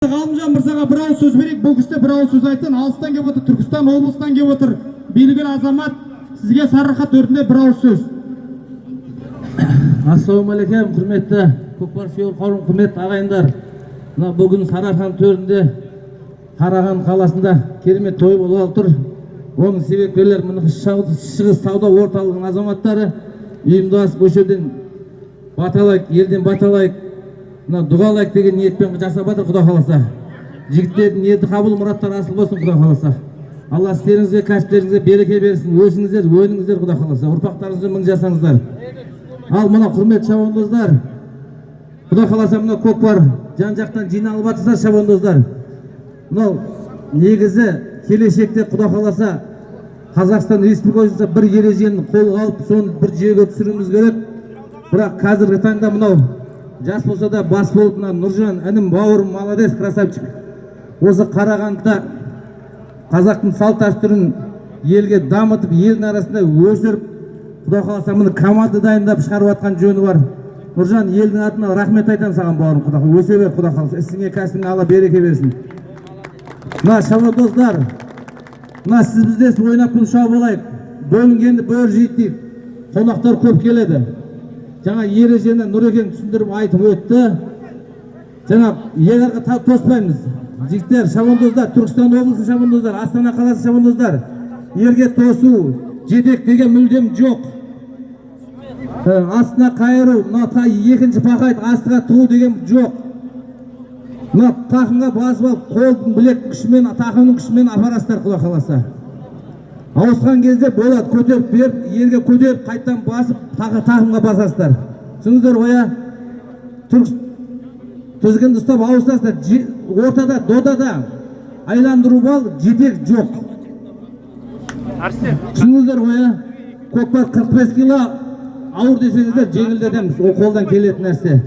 Ғалымжан мырзаға бір ауыз сөз берейік. Бұл кісі бір ауыз сөз айтсын. Алыстан келіп отыр, Түркістан облысынан келіп отыр. Белгілі азамат, сізге Сарыарқа төрінде бір ауыз сөз. Ассалаумағалейкум, құрметті көкпар сүйер қауым, құрметті ағайындар. Бүгін Сарыарқа төрінде Қараған қаласында керемет той болып отыр. Оның себепкерлері Шығыс сауда орталығының азаматтары, ұйымдас көшеден баталайық, елден баталайық, дұғалайық деген ниетпен жасап жатыр. Құда қаласа жігіттердің ниеті қабыл, мұраттары асыл болсын. Құда қаласа Алла істеріңізге, кәсіптеріңізге береке берсін, өсіңіздер, өніңіздер. Құда қаласа ұрпақтарыңызды мың жасаңыздар. Ал мына құрметті шабандоздар, Құда қаласа мына көкпар жан жақтан жиналып жатырсыздар шабандоздар. Мынау негізі келешекте Құда қаласа Қазақстан Республикасында бір ережені қолға алып, соны бір жүйеге түсіруіміз керек. Бірақ қазіргі таңда мынау жас болса да бас болып, Нұржан інім, бауырым, молодец, красавчик. Осы Қарағандыда қазақтың салт дәстүрін елге дамытып, елдің арасында өсіріп, Құда қаласа мұны команда дайындап шығарып жатқан жөні бар. Нұржан, елдің атына рахмет айтамын саған, бауырым. Құда қаласа өсе бер, Құда қаласа ісіңе, кәсібіңе Алла береке берсін. Мына шабандоздар, мына сіз біздес ойнап күн шау болайық. Бөлінгенді бөр жейді, қонақтар көп келеді. Жаңа ережені Нұрекен түсіндіріп айтып өтті. Жаңа егарға тоспаймыз. Жігіттер, шабандоздар, Түркістан облысы шабандоздар, Астана қаласы шабандоздар, ерге тосу, жетек деген мүлдем жоқ. Астына қайыру, екінші пақайт астыға тұғу деген жоқ. Тақымға басып алып, қолдың білектің күшімен, тақымның күшімен апарастар. Құда қаласа ауысқан кезде болады, көтеріп беріп, ерге көтеріп, қайттан басып, тақымға басасыздар. Түсіңіздер оя, тізгінді ұстап ауысасыздар. Ортада, додада айландыру бал, жетек жоқ. Түсіңіздер оя, көкпар 45 кило ауыр десеңіздер, жеңілдетеміз, о қолдан келетін нәрсе.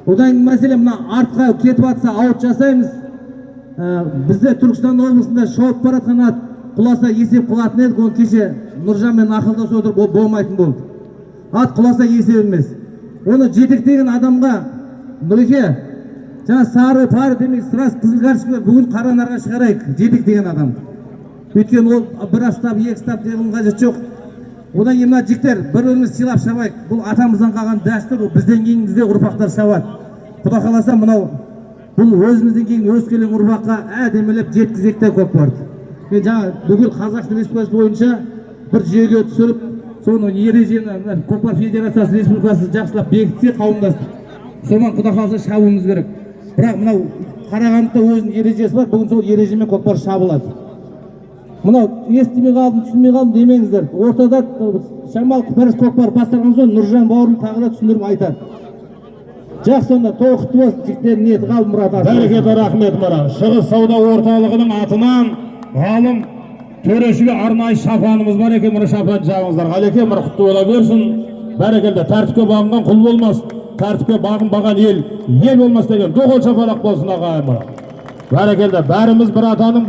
Одан мәселе мына артқа кетіп атса аут жасаймыз. Бізде Түркістан облысында шауып баратқан ат құласа есеп қылатын едік, оны кеше Нұржанмен ақылдасып отырып, ол болмайтын болды. Ат құласа есеп емес. Оны жетектеген адамға Нұреке, жаңа сары пары демек сырас қызыл карточка бүгін қара нарға шығарайық, жетектеген адам. Өйткені ол бір астап, екі астап деген қажет жоқ. Одан кейін мына жігіттер бір-біріміз сыйлап шабайық. Бұл атамыздан қалған дәстүр, бізден кейін бізде ұрпақтар шабады. Құда қаласа мынау бұл өзімізден кейін өскелең ұрпаққа әдемілеп жеткізекте көкпарды. Мен жаңа бүкіл Қазақстан Республикасы бойынша бір жүйеге түсіріп, соны ережені көкпар федерациясы республикасы жақсылап бекітсе қауымдастық. Соған Құда қаласа шабуымыз керек. Бірақ мынау Қарағандыда өзінің ережесі бар, бүгін сол ережемен көкпар шабылады. Мынау естімей қалдым, түсінмей қалдым демеңіздер. Ортада шамал құпарыс көкпар басталған соң Нұржан бауырым тағы да түсіндіріп айтады. Жақсы, сонда той құтты болсын, жігіттердің ниеті қалып мұрат асыл. Бәрекелді, рахмет мына. Шығыс сауда орталығының атынан ғалым төрешіге арнайы шапанымыз бар екен, мұны шапан жағыңыздар. Ғалеке, мұны құтты бола берсін. Бәрекелді, тәртіпке бағынған құл болмас, тәртіпке бағынбаған ел болмас деген доғыл шапалақ болсын ағайын. Бәрекелді, бәріміз бір атаның